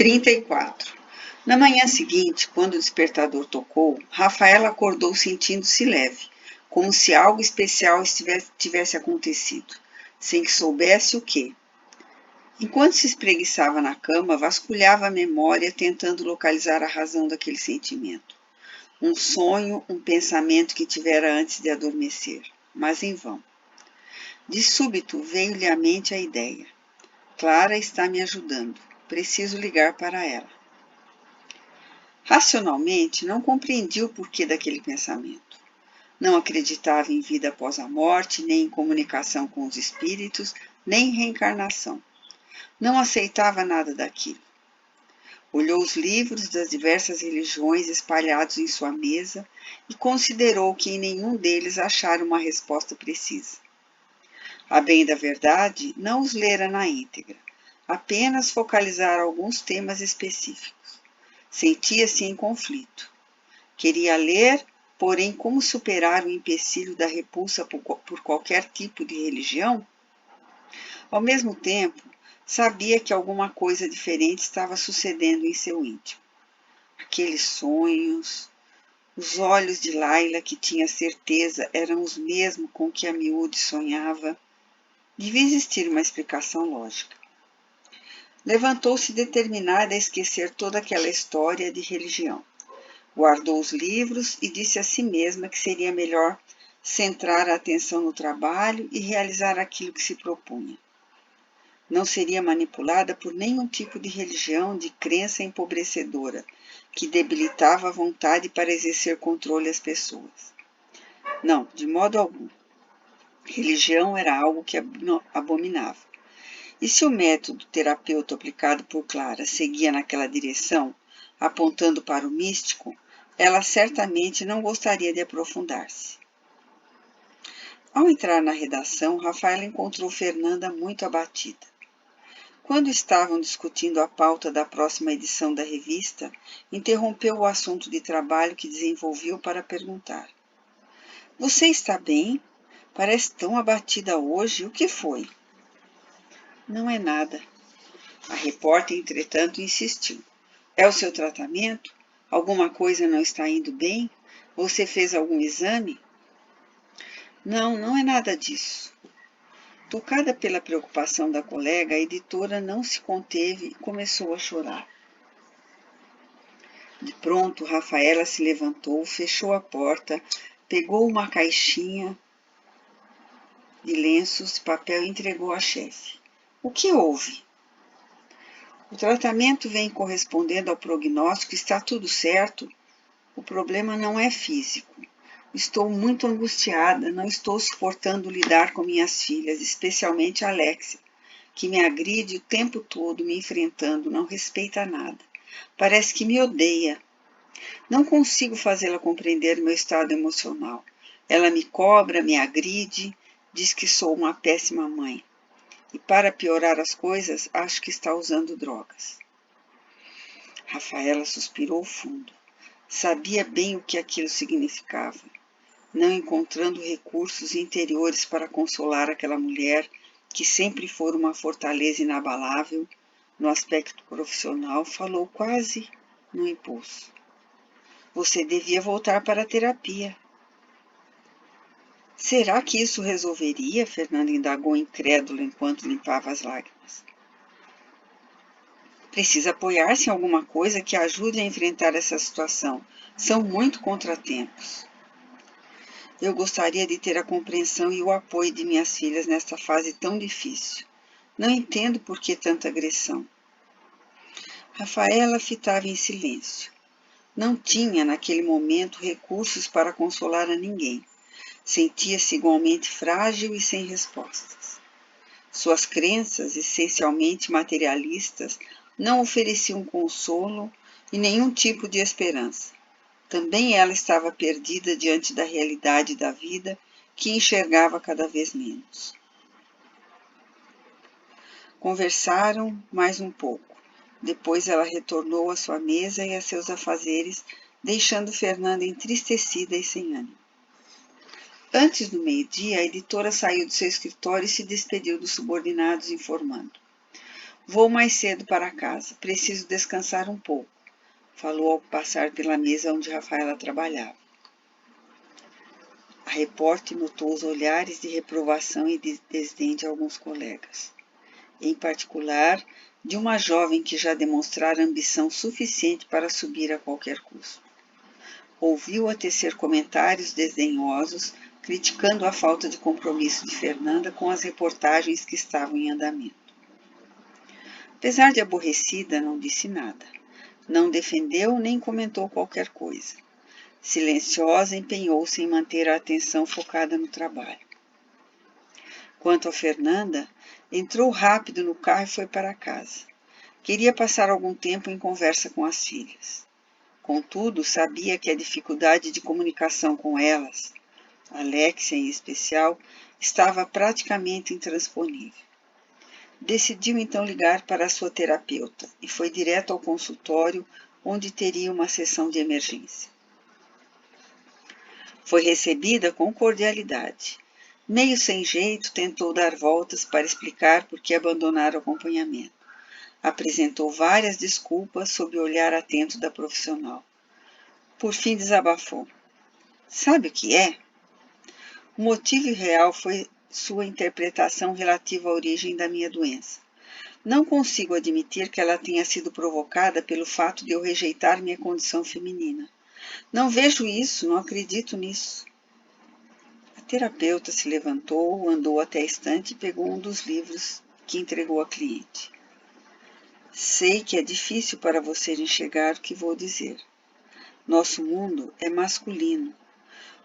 34. Na manhã seguinte, quando o despertador tocou, Rafaela acordou sentindo-se leve, como se algo especial tivesse acontecido, sem que soubesse o quê. Enquanto se espreguiçava na cama, vasculhava a memória tentando localizar a razão daquele sentimento. Um sonho, um pensamento que tivera antes de adormecer, mas em vão. De súbito veio-lhe à mente a ideia. Clara está me ajudando. Preciso ligar para ela. Racionalmente, não compreendia o porquê daquele pensamento. Não acreditava em vida após a morte, nem em comunicação com os espíritos, nem em reencarnação. Não aceitava nada daquilo. Olhou os livros das diversas religiões espalhados em sua mesa e considerou que em nenhum deles achara uma resposta precisa. A bem da verdade, não os lera na íntegra, apenas focalizara alguns temas específicos. Sentia-se em conflito. Queria ler, porém, como superar o empecilho da repulsa por qualquer tipo de religião? Ao mesmo tempo, sabia que alguma coisa diferente estava sucedendo em seu íntimo. Aqueles sonhos, os olhos de Laila, que tinha certeza eram os mesmos com que a miúde sonhava. Devia existir uma explicação lógica. Levantou-se determinada a esquecer toda aquela história de religião. Guardou os livros e disse a si mesma que seria melhor centrar a atenção no trabalho e realizar aquilo que se propunha. Não seria manipulada por nenhum tipo de religião de crença empobrecedora, que debilitava a vontade para exercer controle às pessoas. Não, de modo algum. Religião era algo que abominava. E se o método terapêutico aplicado por Clara seguia naquela direção, apontando para o místico, ela certamente não gostaria de aprofundar-se. Ao entrar na redação, Rafaela encontrou Fernanda muito abatida. Quando estavam discutindo a pauta da próxima edição da revista, interrompeu o assunto de trabalho que desenvolviam para perguntar. — Você está bem? Parece tão abatida hoje. O que foi? — Não é nada. A repórter, entretanto, insistiu. — É o seu tratamento? Alguma coisa não está indo bem? Você fez algum exame? — Não, não é nada disso. Tocada pela preocupação da colega, a editora não se conteve e começou a chorar. De pronto, Rafaela se levantou, fechou a porta, pegou uma caixinha de lenços e papel e entregou à chefe. — O que houve? — O tratamento vem correspondendo ao prognóstico, está tudo certo. O problema não é físico. Estou muito angustiada, não estou suportando lidar com minhas filhas, especialmente a Alexia, que me agride o tempo todo, me enfrentando, não respeita nada. Parece que me odeia. Não consigo fazê-la compreender meu estado emocional. Ela me cobra, me agride, diz que sou uma péssima mãe. E para piorar as coisas, acho que está usando drogas. Rafaela suspirou fundo. Sabia bem o que aquilo significava. Não encontrando recursos interiores para consolar aquela mulher que sempre fora uma fortaleza inabalável, no aspecto profissional, falou quase no impulso. — Você devia voltar para a terapia. — Será que isso resolveria? Fernanda indagou incrédula enquanto limpava as lágrimas. — Precisa apoiar-se em alguma coisa que ajude a enfrentar essa situação. São muito contratempos. Eu gostaria de ter a compreensão e o apoio de minhas filhas nesta fase tão difícil. Não entendo por que tanta agressão. Rafaela fitava em silêncio. Não tinha, naquele momento, recursos para consolar a ninguém. Sentia-se igualmente frágil e sem respostas. Suas crenças, essencialmente materialistas, não ofereciam consolo e nenhum tipo de esperança. Também ela estava perdida diante da realidade da vida, que enxergava cada vez menos. Conversaram mais um pouco. Depois ela retornou à sua mesa e a seus afazeres, deixando Fernanda entristecida e sem ânimo. Antes do meio-dia, a editora saiu do seu escritório e se despediu dos subordinados, informando. Vou mais cedo para casa. Preciso descansar um pouco, falou ao passar pela mesa onde Rafaela trabalhava. A repórter notou os olhares de reprovação e de desdém de alguns colegas, em particular de uma jovem que já demonstrara ambição suficiente para subir a qualquer custo. Ouviu-a tecer comentários desdenhosos, criticando a falta de compromisso de Fernanda com as reportagens que estavam em andamento. Apesar de aborrecida, não disse nada. Não defendeu nem comentou qualquer coisa. Silenciosa, empenhou-se em manter a atenção focada no trabalho. Quanto a Fernanda, entrou rápido no carro e foi para casa. Queria passar algum tempo em conversa com as filhas. Contudo, sabia que a dificuldade de comunicação com elas, Alexia em especial, estava praticamente intransponível. Decidiu então ligar para a sua terapeuta e foi direto ao consultório, onde teria uma sessão de emergência. Foi recebida com cordialidade. Meio sem jeito, tentou dar voltas para explicar por que abandonara o acompanhamento. Apresentou várias desculpas sob o olhar atento da profissional. Por fim desabafou. Sabe o que é? O motivo real foi sua interpretação relativa à origem da minha doença. Não consigo admitir que ela tenha sido provocada pelo fato de eu rejeitar minha condição feminina. Não vejo isso, não acredito nisso. A terapeuta se levantou, andou até a estante e pegou um dos livros que entregou à cliente. Sei que é difícil para você enxergar o que vou dizer. Nosso mundo é masculino.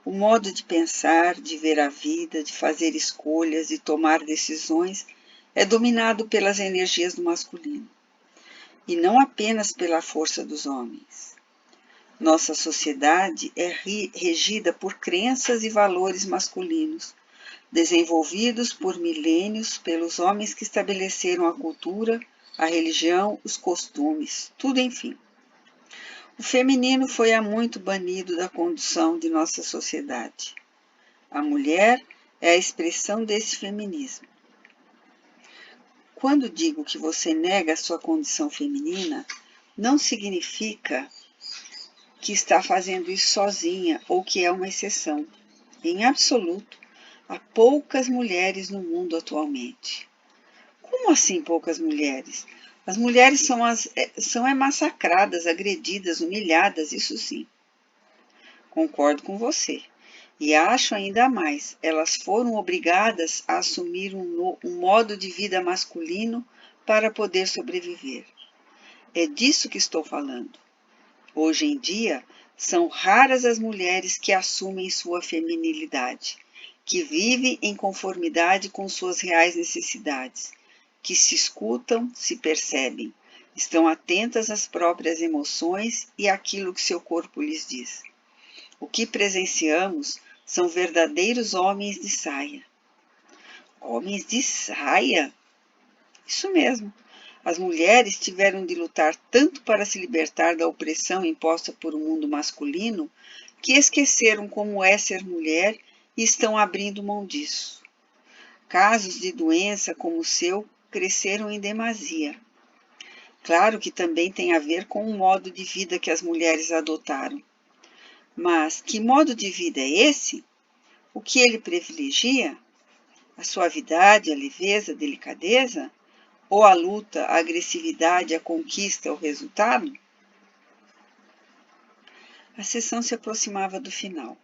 O modo de pensar, de ver a vida, de fazer escolhas, de tomar decisões é dominado pelas energias do masculino, e não apenas pela força dos homens. Nossa sociedade é regida por crenças e valores masculinos, desenvolvidos por milênios pelos homens que estabeleceram a cultura, a religião, os costumes, tudo enfim. O feminino foi há muito banido da condução de nossa sociedade. A mulher é a expressão desse feminismo. Quando digo que você nega a sua condição feminina, não significa que está fazendo isso sozinha ou que é uma exceção. Em absoluto, há poucas mulheres no mundo atualmente. Como assim poucas mulheres? As mulheres são massacradas, agredidas, humilhadas, isso sim. Concordo com você. E acho ainda mais, elas foram obrigadas a assumir um modo de vida masculino para poder sobreviver. É disso que estou falando. Hoje em dia, são raras as mulheres que assumem sua feminilidade, que vivem em conformidade com suas reais necessidades, que se escutam, se percebem, estão atentas às próprias emoções e àquilo que seu corpo lhes diz. O que presenciamos são verdadeiros homens de saia. Homens de saia? Isso mesmo. As mulheres tiveram de lutar tanto para se libertar da opressão imposta por um mundo masculino que esqueceram como é ser mulher e estão abrindo mão disso. Casos de doença como o seu cresceram em demasia. Claro que também tem a ver com o modo de vida que as mulheres adotaram. Mas que modo de vida é esse? O que ele privilegia? A suavidade, a leveza, a delicadeza? Ou a luta, a agressividade, a conquista, o resultado? A sessão se aproximava do final.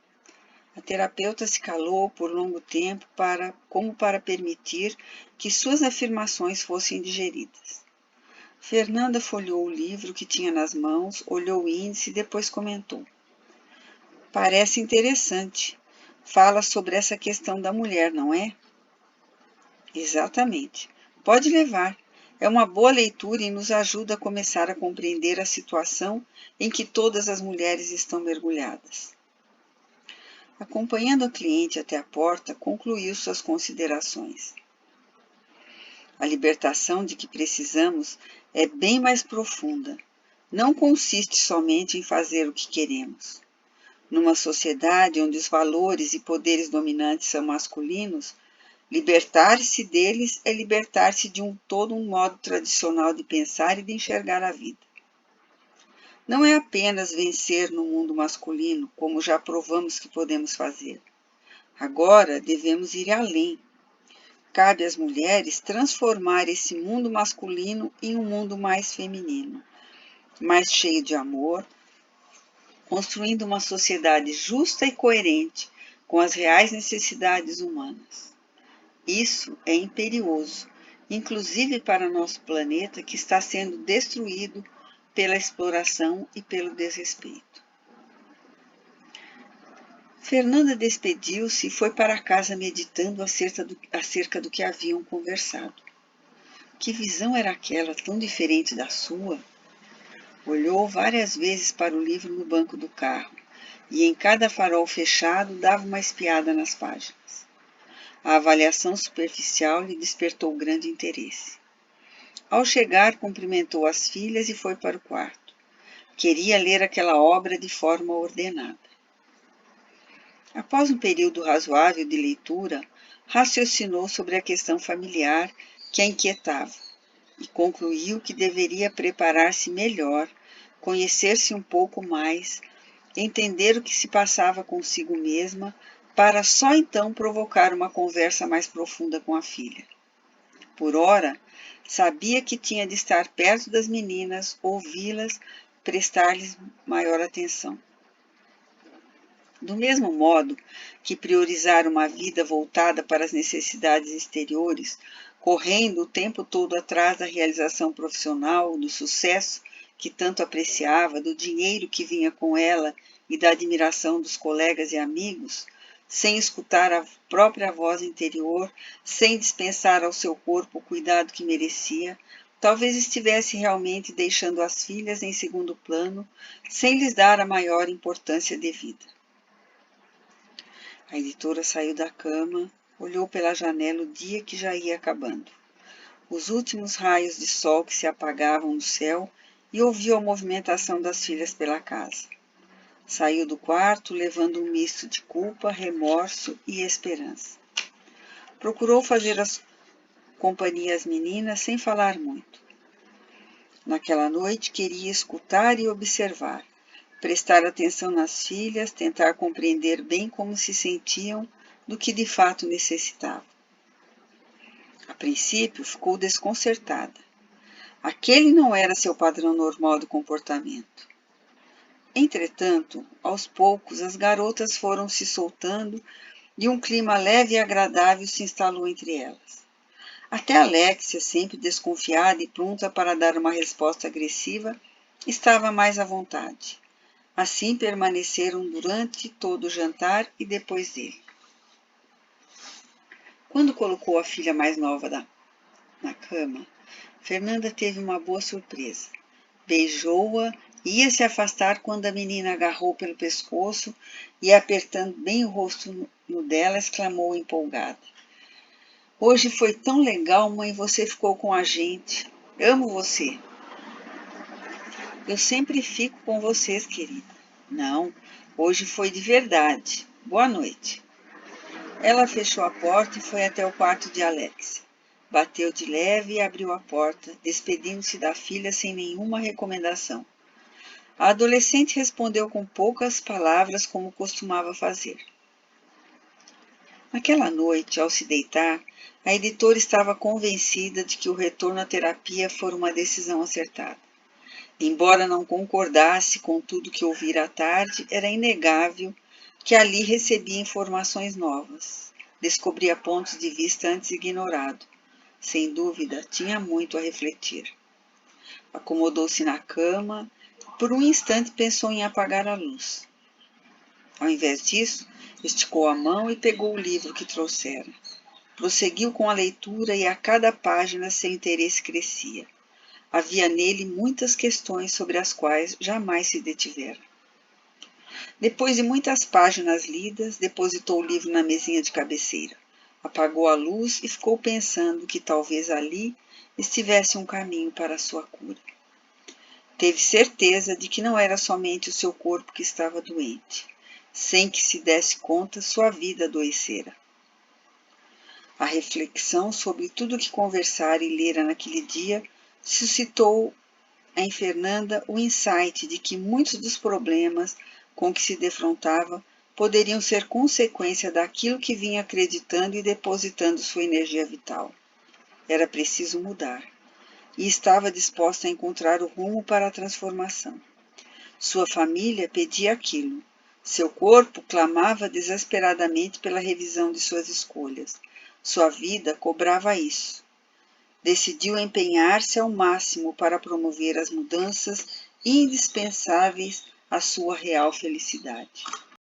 A terapeuta se calou por longo tempo como para permitir que suas afirmações fossem digeridas. Fernanda folheou o livro que tinha nas mãos, olhou o índice e depois comentou. Parece interessante. Fala sobre essa questão da mulher, não é? Exatamente. Pode levar. É uma boa leitura e nos ajuda a começar a compreender a situação em que todas as mulheres estão mergulhadas. Acompanhando a cliente até a porta, concluiu suas considerações. A libertação de que precisamos é bem mais profunda. Não consiste somente em fazer o que queremos. Numa sociedade onde os valores e poderes dominantes são masculinos, Libertar-se deles é libertar-se de todo um modo tradicional de pensar e de enxergar a vida. Não é apenas vencer no mundo masculino, como já provamos que podemos fazer. Agora devemos ir além. Cabe às mulheres transformar esse mundo masculino em um mundo mais feminino, mais cheio de amor, construindo uma sociedade justa e coerente com as reais necessidades humanas. Isso é imperioso, inclusive para nosso planeta que está sendo destruído pela exploração e pelo desrespeito. Fernanda despediu-se e foi para casa meditando acerca do que haviam conversado. Que visão era aquela tão diferente da sua? Olhou várias vezes para o livro no banco do carro e em cada farol fechado dava uma espiada nas páginas. A avaliação superficial lhe despertou grande interesse. Ao chegar, cumprimentou as filhas e foi para o quarto. Queria ler aquela obra de forma ordenada. Após um período razoável de leitura, raciocinou sobre a questão familiar que a inquietava e concluiu que deveria preparar-se melhor, conhecer-se um pouco mais, entender o que se passava consigo mesma, para só então provocar uma conversa mais profunda com a filha. Por ora, sabia que tinha de estar perto das meninas, ouvi-las, prestar-lhes maior atenção. Do mesmo modo que priorizar uma vida voltada para as necessidades exteriores, correndo o tempo todo atrás da realização profissional, do sucesso que tanto apreciava, do dinheiro que vinha com ela e da admiração dos colegas e amigos, sem escutar a própria voz interior, sem dispensar ao seu corpo o cuidado que merecia, talvez estivesse realmente deixando as filhas em segundo plano, sem lhes dar a maior importância devida. A editora saiu da cama, olhou pela janela o dia que já ia acabando. Os últimos raios de sol que se apagavam no céu e ouviu a movimentação das filhas pela casa. Saiu do quarto levando um misto de culpa, remorso e esperança. Procurou fazer companhia às meninas sem falar muito. Naquela noite queria escutar e observar, prestar atenção nas filhas, tentar compreender bem como se sentiam, do que de fato necessitavam. A princípio ficou desconcertada. Aquele não era seu padrão normal de comportamento. Entretanto, aos poucos, as garotas foram se soltando e um clima leve e agradável se instalou entre elas. Até Alexia, sempre desconfiada e pronta para dar uma resposta agressiva, estava mais à vontade. Assim permaneceram durante todo o jantar e depois dele. Quando colocou a filha mais nova na cama, Fernanda teve uma boa surpresa. Beijou-a e ia se afastar quando a menina agarrou pelo pescoço e, apertando bem o rosto no dela, exclamou empolgada. Hoje foi tão legal, mãe, você ficou com a gente. Amo você. Eu sempre fico com vocês, querida. Não, hoje foi de verdade. Boa noite. Ela fechou a porta e foi até o quarto de Alexia. Bateu de leve e abriu a porta, despedindo-se da filha sem nenhuma recomendação. A adolescente respondeu com poucas palavras, como costumava fazer. Naquela noite, ao se deitar, a editora estava convencida de que o retorno à terapia fora uma decisão acertada. Embora não concordasse com tudo que ouvira à tarde, era inegável que ali recebia informações novas, descobria pontos de vista antes ignorados. Sem dúvida, tinha muito a refletir. Acomodou-se na cama, por um instante pensou em apagar a luz. Ao invés disso, esticou a mão e pegou o livro que trouxera. Prosseguiu com a leitura e a cada página seu interesse crescia. Havia nele muitas questões sobre as quais jamais se detivera. Depois de muitas páginas lidas, depositou o livro na mesinha de cabeceira. Apagou a luz e ficou pensando que talvez ali estivesse um caminho para a sua cura. Teve certeza de que não era somente o seu corpo que estava doente. Sem que se desse conta, sua vida adoecera. A reflexão sobre tudo que conversara e lera naquele dia suscitou em Fernanda o insight de que muitos dos problemas com que se defrontava poderiam ser consequência daquilo que vinha acreditando e depositando sua energia vital. Era preciso mudar, e estava disposta a encontrar o rumo para a transformação. Sua família pedia aquilo. Seu corpo clamava desesperadamente pela revisão de suas escolhas. Sua vida cobrava isso. Decidiu empenhar-se ao máximo para promover as mudanças indispensáveis à sua real felicidade.